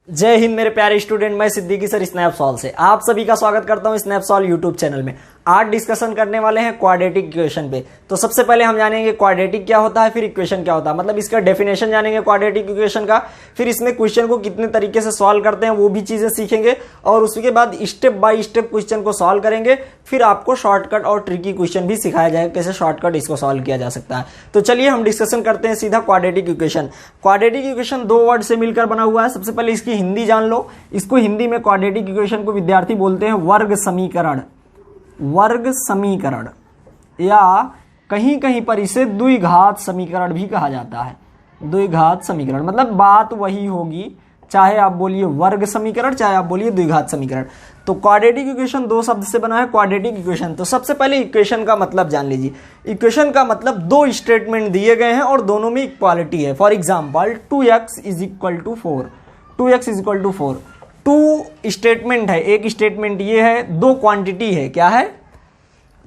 जय हिंद मेरे प्यारे स्टूडेंट, मैं सिद्दीकी सर स्नैपसॉल से आप सभी का स्वागत करता हूं स्नैपसॉल यूट्यूब चैनल में। आज डिस्कशन करने वाले हैं क्वाड्रेटिक इक्वेशन पे। तो सबसे पहले हम जानेंगे क्वाड्रेटिक क्या होता है, फिर इक्वेशन क्या होता है, मतलब इसका डेफिनेशन जानेंगे क्वाड्रेटिक इक्वेशन का। फिर इसमें क्वेश्चन को कितने तरीके से सॉल्व करते हैं वो भी चीजें सीखेंगे, और उसके बाद स्टेप बाय स्टेप क्वेश्चन को सॉल्व करेंगे। फिर आपको शॉर्टकट और ट्रिकी क्वेश्चन भी सिखाया जाएगा कैसे शॉर्टकट इसको सॉल्व किया जा सकता है। तो चलिए हम डिस्कशन करते हैं सीधा क्वाड्रेटिक इक्वेशन। क्वाड्रेटिक इक्वेशन दो वर्ड से मिलकर बना हुआ है। सबसे पहले इसकी हिंदी जान लो। इसको हिंदी में क्वाड्रेटिक इक्वेशन को विद्यार्थी बोलते हैं वर्ग समीकरण। वर्ग समीकरण या कहीं कहीं पर इसे द्विघात समीकरण भी कहा जाता है। द्विघात समीकरण मतलब बात वही होगी, चाहे आप बोलिए वर्ग समीकरण चाहे आप बोलिए द्विघात समीकरण। तो क्वाड्रेटिक इक्वेशन दो शब्द से बना है क्वाड्रेटिक इक्वेशन। तो सबसे पहले इक्वेशन का मतलब जान लीजिए। इक्वेशन का मतलब दो स्टेटमेंट दिए गए हैं और दोनों में इक्वालिटी है। For example 2x is equal to 4, 2x is equal to 4। Two statement है, एक स्टेटमेंट ये है, दो क्वांटिटी है। क्या है?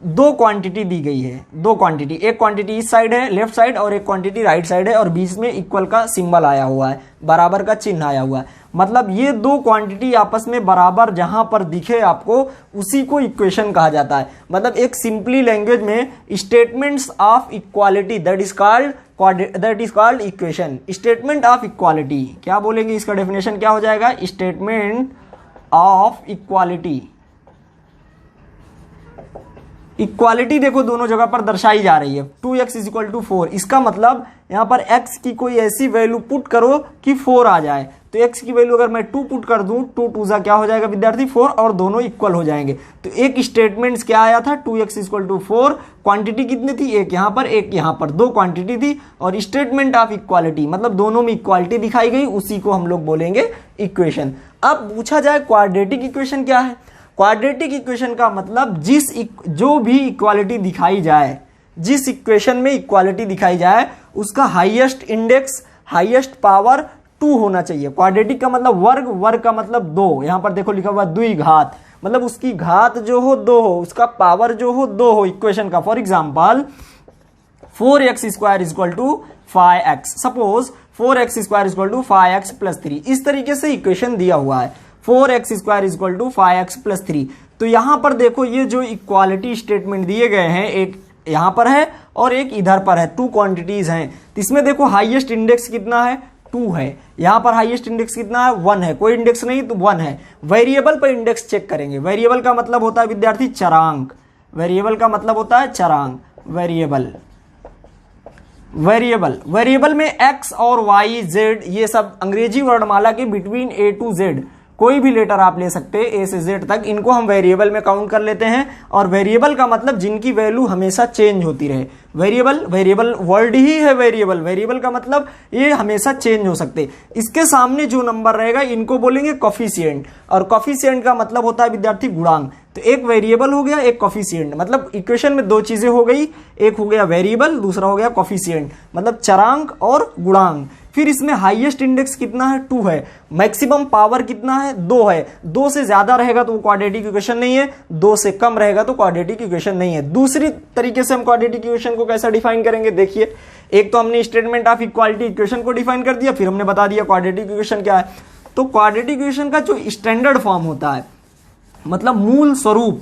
दो क्वांटिटी दी गई है, दो क्वांटिटी। एक क्वांटिटी इस साइड है लेफ्ट साइड और एक क्वांटिटी राइट साइड है, और बीच में इक्वल का सिंबल आया हुआ है, बराबर का चिन्ह आया हुआ है। मतलब ये दो क्वांटिटी आपस में बराबर जहां पर दिखे आपको उसी को इक्वेशन कहा जाता है। मतलब एक सिंपली लैंग्वेज में statements of equality that is called equation. Statement of equality क्या बोलेंगे, इसका डेफिनेशन क्या हो जाएगा? Statement of equality. इक्वालिटी देखो दोनों जगह पर दर्शाई जा रही है। 2x इज इक्वल टू 4, इसका मतलब यहां पर x की कोई ऐसी वैल्यू पुट करो कि 4 आ जाए। तो x की वैल्यू अगर मैं 2 पुट कर दूं, 2 2 जा क्या हो जाएगा विद्यार्थी? 4, और दोनों इक्वल हो जाएंगे। तो एक स्टेटमेंट क्या आया था? 2x is equal to 4। Quantity कितनी थी? एक यहां पर एक यहां पर, दो क्वांटिटी थी। और स्टेटमेंट ऑफ इक्वालिटी मतलब दोनों में इक्वालिटी दिखाई गई, उसी को हम लोग बोलेंगे इक्वेशन। अब पूछा जाए क्वाड्रेटिक इक्वेशन क्या है? क्वाड्रेटिक इक्वेशन का मतलब जो भी इक्वालिटी दिखाई जाए, जिस इक्वेशन में इक्वालिटी दिखाई जाए उसका हाईएस्ट इंडेक्स, हाईएस्ट पावर 2 होना चाहिए। क्वाड्रेटिक का मतलब वर्ग, वर्ग का मतलब दो। यहां पर देखो लिखा हुआ द्विघात, मतलब उसकी घात जो हो 2 हो, उसका पावर जो हो 2 हो इक्वेशन का। For example 4x square is equal to 5x। Suppose 4x square is equal to 5x plus 3। इस तरीके से इक्वेशन दिया हुआ है 4x square is equal to 5x plus 3। तो यहां पर देखो ये जो इक्वालिटी स्टेटमेंट दिए गए हैं, एक यहां पर है और एक इधर पर है, टू क्वांटिटीज हैं। तो इसमें देखो हाईएस्ट इंडेक्स कितना है? 2 है। यहां पर हाईएस्ट इंडेक्स कितना है? 1 है। कोई इंडेक्स नहीं तो 1 है। वेरिएबल पर इंडेक्स चेक करेंगे। वेरिएबल का मतलब होता है विद्यार्थी चरांक। वेरिएबल का मतलब होता है चरांक। वेरिएबल में x और y z ये सब अंग्रेजी वर्णमाला के बिटवीन A to Z कोई भी लेटर आप ले सकते हैं, ए से जेड तक, इनको हम वेरिएबल में काउंट कर लेते हैं। और वेरिएबल का मतलब जिनकी वैल्यू हमेशा चेंज होती रहे। वेरिएबल वर्ड ही है वेरिएबल का मतलब ये हमेशा चेंज हो सकते। इसके सामने जो नंबर रहेगा इनको बोलेंगे कॉफिशिएंट, और कॉफिशिएंट का मतलब होता है विद्यार्थी गुणांक। तो एक वेरिएबल हो गया, एक कॉफिशिएंट। मतलब इक्वेशन में दो चीजें हो गई, एक हो गया वेरिएबल, दूसरा हो गया कॉफिशिएंट, मतलब चरांक और गुणांक। फिर इसमें हाईएस्ट इंडेक्स कितना है? 2 है। मैक्सिमम पावर कितना है? 2 है। 2 से ज्यादा रहेगा तो वो क्वाड्रेटिक इक्वेशन नहीं है, 2 से कम रहेगा तो क्वाड्रेटिक इक्वेशन नहीं है। दूसरी तरीके से हम क्वाड्रेटिक इक्वेशन को कैसा डिफाइन करेंगे, देखिए। एक तो हमने स्टेटमेंट ऑफ इक्वालिटी इक्वेशन को डिफाइन कर दिया, फिर हमने बता दिया क्वाड्रेटिक इक्वेशन क्या है। तो क्वाड्रेटिक इक्वेशन का जो स्टैंडर्ड फॉर्म होता है, मतलब मूल स्वरूप,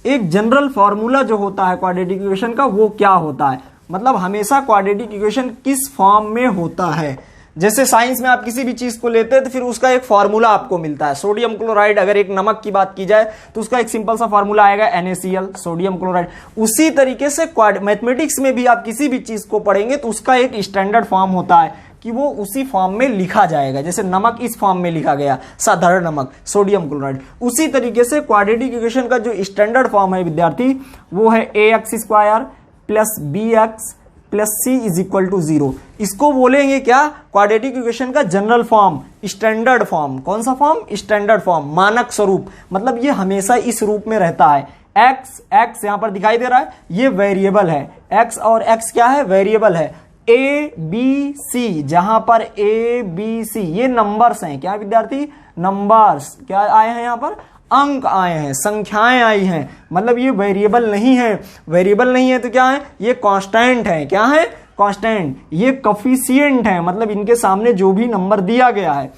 एक जनरल फॉर्मूला जो होता है क्वाड्रेटिक इक्वेशन का, वो क्या होता है, मतलब हमेशा क्वाड्रेटिक इक्वेशन किस फॉर्म में होता है। जैसे साइंस में आप किसी भी चीज को लेते हैं तो फिर उसका एक फॉर्मूला आपको मिलता है। सोडियम क्लोराइड, अगर एक नमक की बात की जाए तो उसका एक सिंपल सा फॉर्मूला आएगा NaCl, सोडियम क्लोराइड। उसी तरीके से मैथमेटिक्स में भी आप किसी भी चीज को पढ़ेंगे तो उसका एक स्टैंडर्ड फॉर्म होता है कि वो उसी फॉर्म में लिखा जाएगा। जैसे नमक इस फॉर्म में लिखा गया, साधारण नमक, सोडियम क्लोराइड। उसी तरीके से क्वाड्रेटिक इक्वेशन का जो स्टैंडर्ड फॉर्म है विद्यार्थी, वो है ax square plus bx plus c is equal to 0। इसको बोलेंगे क्या? क्वाड्रेटिक इक्वेशन का जनरल फॉर्म, स्टैंडर्ड फॉर्म। कौन सा फॉर्म? स्टैंडर्ड फॉर्म, मानक स्वरूप। मतलब ये हमेशा इस रूप में रहता है। x यहां पर दिखाई दे रहा है, ये वेरिएबल है। x और x क्या है? वेरिएबल है। A B C, जहां पर A B C ये नंबर्स हैं। क्या विद्यार्थी? नंबर्स। क्या आए हैं? यहां पर अंक आए हैं, संख्याएं आई हैं। मतलब ये वेरिएबल नहीं है। वेरिएबल नहीं है तो क्या है? ये कांस्टेंट है। क्या है? कांस्टेंट, ये कोफिशिएंट है, मतलब इनके सामने जो भी नंबर दिया गया है।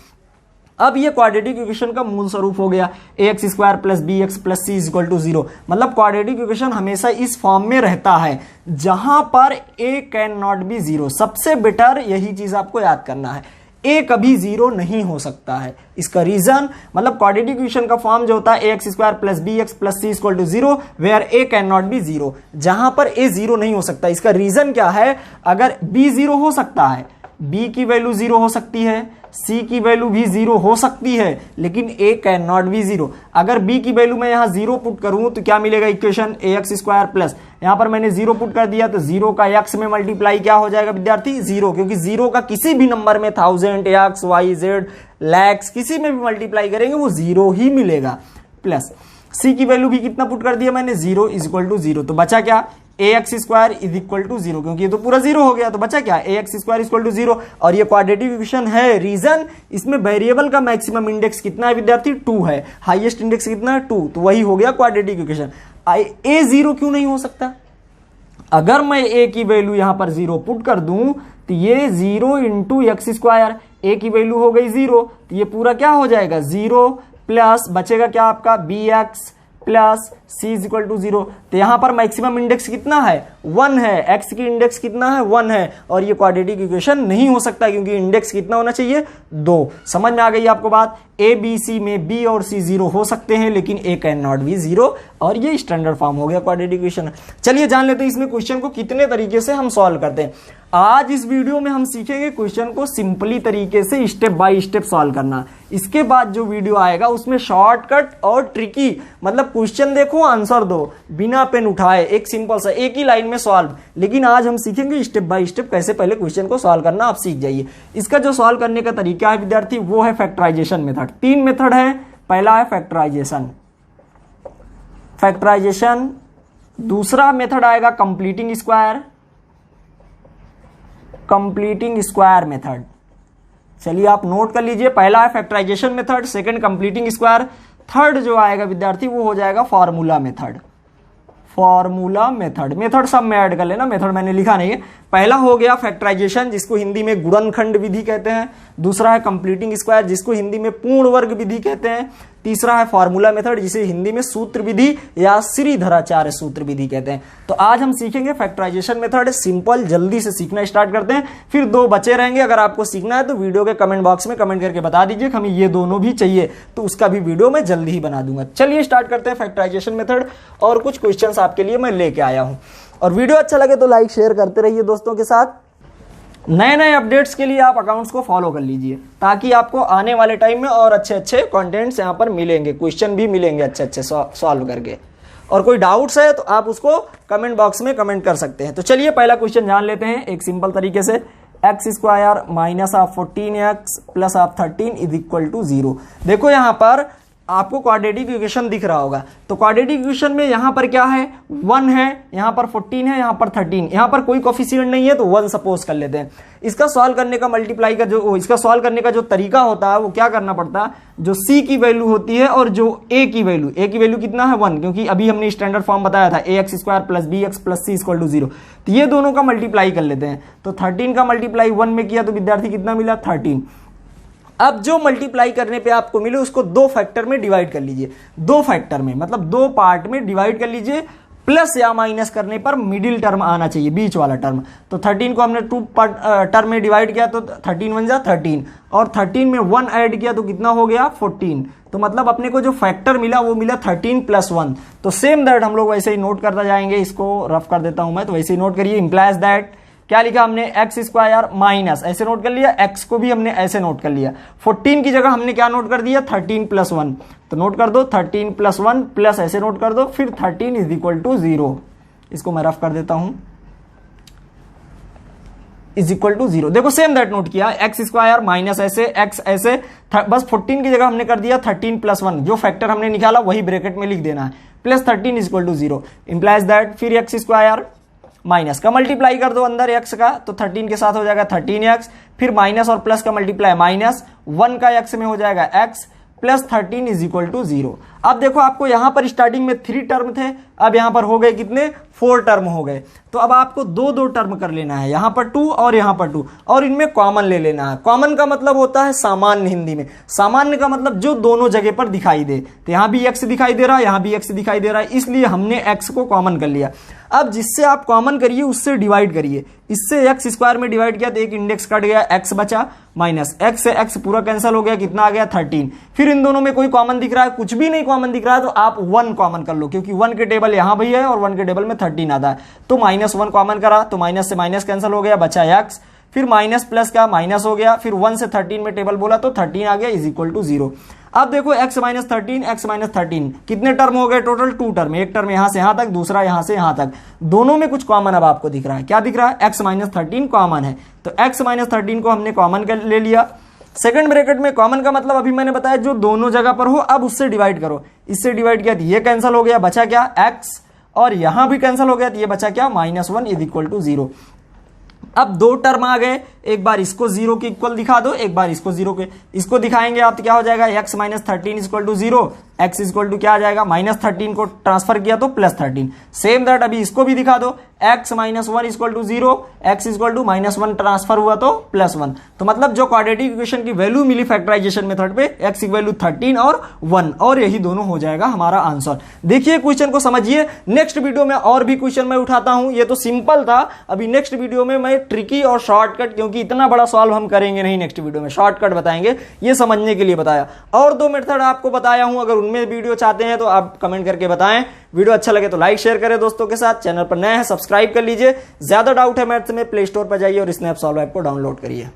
अब ये क्वाड्रेटिक इक्वेशन का मूल स्वरूप हो गया ax square plus B X plus C equal to 0। मतलब क्वाड्रेटिक इक्वेशन हमेशा इस फॉर्म में रहता है जहां पर a कैन नॉट बी 0। सबसे बेटर यही चीज आपको याद करना है, a कभी 0 नहीं हो सकता है। इसका रीजन, मतलब क्वाड्रेटिक इक्वेशन का फॉर्म जो होता है ax square plus B X plus C equal to 0 where a can not be 0, जहां पर a 0 नहीं हो सकता। इसका रीजन क्या है, अगर b 0 हो सकता है, b की वैल्यू 0 हो सकती है, c की वैल्यू भी 0 हो सकती है, लेकिन a कैन नॉट बी 0। अगर b की वैल्यू मैं यहां 0 पुट करूं तो क्या मिलेगा इक्वेशन, ax स्क्वायर प्लस, यहां पर मैंने 0 पुट कर दिया तो 0 का x में मल्टीप्लाई क्या हो जाएगा विद्यार्थी, 0, क्योंकि 0 का किसी भी नंबर में 1000 x y z लैक्स किसी में भी मल्टीप्लाई करेंगे वो 0 ही मिलेगा। प्लस c की वैल्यू भी कितना पुट कर दिया मैंने, 0 इज इक्वल टू 0, तो बचा क्या, ax square is equal to 0, क्योंकि ये तो पूरा 0 हो गया, तो बचा क्या, ax स्क्वायर इक्वल टू 0। और ये क्वाड्रेटिक इक्वेशन है, रीजन इसमें वेरिएबल का मैक्सिमम इंडेक्स कितना है विद्यार्थी, 2 है, हाईएस्ट इंडेक्स कितना है 2, तो वही हो गया क्वाड्रेटिक इक्वेशन। a 0 क्यों नहीं हो सकता, अगर मैं a की वैल्यू यहां पर 0 पुट कर दूं तो ये 0 इंटू एक्स स्क्वायर, a की वैल्यू हो गई 0, तो ये पूरा क्या हो जाएगा 0 प्लस बचेगा क्या आपका bx plus c is equal to 0। तो यहां पर मैक्सिमम इंडेक्स कितना है, 1 है, x की इंडेक्स कितना है 1 है, और ये क्वाड्रेटिक इक्वेशन नहीं हो सकता क्योंकि इंडेक्स कितना होना चाहिए 2। समझ में आ गई आपको बात, a b c में b और c 0 हो सकते हैं लेकिन a कैन नॉट बी 0, और ये स्टैंडर्ड फॉर्म हो गया क्वाड्रेटिक इक्वेशन। चलिए जान लेते हैं इसमें क्वेश्चन को कितने तरीके से हम सॉल्व करते हैं। आज इस वीडियो में हम सीखेंगे क्वेश्चन को सिंपली तरीके से स्टेप बाय स्टेप सॉल्व करना। इसके बाद जो वीडियो आएगा उसमें शॉर्टकट और ट्रिकी, मतलब क्वेश्चन देखो आंसर दो बिना पेन उठाए, एक सिंपल सा एक ही लाइन में सॉल्व। लेकिन आज हम सीखेंगे स्टेप बाय स्टेप कैसे पहले क्वेश्चन को सॉल्व करना, आप सीख जाइए। इसका जो सॉल्व करने का तरीका है विद्यार्थी वो है फैक्टराइजेशन मेथड। 3 मेथड है, पहला है फैक्टराइजेशन, दूसरा मेथड आएगा कंप्लीटिंग स्क्वायर मेथड। चलिए आप नोट कर लीजिए, पहला है factorisation method, second completing square, third जो आएगा विद्यार्थी वो हो जाएगा फॉर्मूला मेथड। मेथड सब में ऐड कर लेना, मेथड मैंने लिखा नहीं है। पहला हो गया फैक्टराइजेशन जिसको हिंदी में गुणनखंड विधि कहते हैं, दूसरा है कंप्लीटिंग स्क्वायर जिसको हिंदी में पूर्ण वर्ग विधि कहते हैं, तीसरा है फॉर्मूला मेथड जिसे हिंदी में सूत्र विधि या श्रीधराचार्य सूत्र विधि कहते हैं। तो आज हम सीखेंगे फैक्टराइजेशन मेथड, सिंपल, जल्दी से सीखना स्टार्ट करते हैं, फिर 2 बचे रहेंगे। अगर आपको सीखना है तो वीडियो के कमेंट बॉक्स में कमेंट करके बता दीजिए हमें ये दोनों भी चाहिए, तो उसका भी वीडियो मैं जल्दी ही बना दूंगा। चलिए स्टार्ट करते हैं फैक्टराइजेशन मेथड, और कुछ क्वेश्चंस आपके लिए मैं लेके आया हूं। और वीडियो अच्छा लगे तो लाइक शेयर करते रहिए दोस्तों के साथ। नए अपडेट्स के लिए आप अकाउंट्स को फॉलो कर लीजिए ताकि आपको आने वाले टाइम में और अच्छे कंटेंट्स यहां पर मिलेंगे, क्वेश्चन भी मिलेंगे अच्छे सॉल्व करके। और कोई डाउट्स है तो आप उसको कमेंट बॉक्स में कमेंट कर सकते हैं। तो चलिए पहला क्वेश्चन जान लेते हैं एक सिंपल तरीके से। X square minus of 14x plus of 13 is equal to 0। देखो यहां पर आपको क्वाड्रेटिक इक्वेशन दिख रहा होगा, तो क्वाड्रेटिक इक्वेशन में यहां पर क्या है, 1 है, यहां पर 14 है, यहां पर 13, यहां पर कोई कोफिशिएंट नहीं है तो 1 सपोज कर लेते हैं। इसका सॉल्व करने का इसका सॉल्व करने का जो तरीका होता है वो क्या करना पड़ता है, जो c की वैल्यू होती है और जो a की वैल्यू कितना है 1, क्योंकि अभी हमने स्टैंडर्ड फॉर्म बताया था ax square plus B X plus C equal to 0, तो ये दोनों का मल्टीप्लाई कर लेते हैं। तो 13 का मल्टीप्लाई 1 में किया तो विद्यार्थी कितना मिला 13। अब जो मल्टीप्लाई करने पे आपको मिले उसको 2 फैक्टर में डिवाइड कर लीजिए, 2 फैक्टर में मतलब 2 पार्ट में डिवाइड कर लीजिए। प्लस या माइनस करने पर मिडिल टर्म आना चाहिए, बीच वाला टर्म। तो 13 को हमने 2 टर्म में डिवाइड किया तो 13 बन जा 13, और 13 में 1 ऐड किया तो कितना हो गया 14। तो मतलब अपने को जो फैक्टर मिला वो मिला 13 प्लस 1। तो सेम दैट हम लोग वैसे ही नोट करता जाएंगे, इसको रफ कर देता हूं मैं, तो वैसे ही नोट करिए। इंप्लाइज दैट क्या लिखा हमने, एक्स स्क्वायर माइनस, ऐसे नोट कर लिया, एक्स को भी हमने ऐसे नोट कर लिया, 14 की जगह हमने क्या नोट कर दिया 13 प्लस 1, तो नोट कर दो 13 प्लस 1 प्लस ऐसे नोट कर दो, फिर 13 इज इक्वल टू 0। इसको मैं रफ कर देता हूं, इज इक्वल टू 0। देखो सेम दैट नोट किया, एक्स स्क्वायर माइनस ऐसे, एक्स ऐसे, बस 14 की जगह हमने कर दिया 13 प्लस 1, जो फैक्टर हमने निकाला वही ब्रैकेट में लिख देना है, plus 13 is equal to 0। Implies that फिर एक्स स्क्वायर माइनस का मल्टीप्लाई कर दो अंदर x का, तो 13 के साथ हो जाएगा 13x, फिर माइनस और प्लस का मल्टीप्लाई माइनस 1 का x में हो जाएगा x plus 13 is equal to 0। अब देखो आपको यहां पर स्टार्टिंग में 3 टर्म थे, अब यहां पर हो गए कितने, 4 टर्म हो गए। तो अब आपको 2 टर्म कर लेना है, यहां पर 2 और यहां पर 2, और इनमें कॉमन ले लेना है। कॉमन का मतलब होता है सामान्य, हिंदी में सामान्य का मतलब जो दोनों जगह पर दिखाई दे। तो यहां भी x दिखाई दे रहा है, यहां भी x दिखाई दे रहा है, इसलिए हमने x को कॉमन कर लिया। अब जिससे आप कॉमन करिए उससे डिवाइड करिए, इससे x स्क्वायर में डिवाइड किया तो एक इंडेक्स कट गया, x बचा, माइनस x से x पूरा कैंसिल हो गया, कितना आ गया 13। फिर इन दोनों में कोई कॉमन दिख रहा है, कुछ भी नहीं कॉमन दिख रहा है तो आप 1 कॉमन कर लो, क्योंकि 1 के टेबल यहां भी है और 1 के टेबल में 13 आता है। तो -1 कॉमन करा तो माइनस से माइनस कैंसिल हो गया, बचा x, फिर माइनस प्लस का माइनस हो गया, फिर 1 से 13 में टेबल बोला तो 13 आ गया, इज इक्वल टू 0। अब देखो x माइनस 13 कितने टर्म हो गए टोटल, 2 टर्म, एक टर्म यहां से यहां तक, दूसरा यहां से यहां तक, दोनों में कुछ कॉमन अब आपको दिख रहा है। क्या दिख रहा है, x माइनस 13 कॉमन है, तो x माइनस 13 को हमने कॉमन ले लिया। सेकंड ब्रैकेट में कॉमन का मतलब अभी मैंने बताया जो दोनों जगह पर हो, अब उससे डिवाइड करो, इससे डिवाइड किया तो ये कैंसिल हो गया, बचा क्या x, और यहां भी कैंसिल हो गया तो ये बचा क्या, -1 इज इक्वल टू 0। अब 2 टर्म आ गए, एक बार इसको 0 के इक्वल दिखा दो, एक बार इसको 0 के, इसको दिखाएंगे आप तो क्या हो जाएगा, x minus 13 equal to 0, x equal to क्या आ जाएगा, -13 को ट्रांसफर किया तो +13। सेम दैट अभी इसको भी दिखा दो, x minus 1 equal to 0, x equal to -1 transfer हुआ तो +1। तो मतलब जो क्वाड्रेटिक इक्वेशन की वैल्यू मिली फैक्टराइजेशन मेथड पे, x की वैल्यू 13 और 1, और यही दोनों हो जाएगा हमारा आंसर। देखिए क्वेश्चन को समझिए, नेक्स्ट वीडियो में और भी क्वेश्चन मैं उठाता हूं, ये तो सिंपल था, अभी नेक्स्ट वीडियो में मैं ट्रिकी और शॉर्टकट, क्योंकि इतना बड़ा सॉल्व हम करेंगे नहीं, नेक्स्ट वीडियो में शॉर्टकट बताएंगे, ये समझने के लिए बताया। और 2 मेथड आपको बताया हूं, अगर उनमें वीडियो चाहते हैं तो आप कमेंट करके बताएं। वीडियो अच्छा लगे तो लाइक शेयर करें दोस्तों के साथ, चैनल पर नए हैं सब्सक्राइब कर लीजिए। ज्यादा डाउट है मैथ्स में, प्ले स्टोर पर जाइए और स्नैप सॉल्व ऐप को डाउनलोड करिए।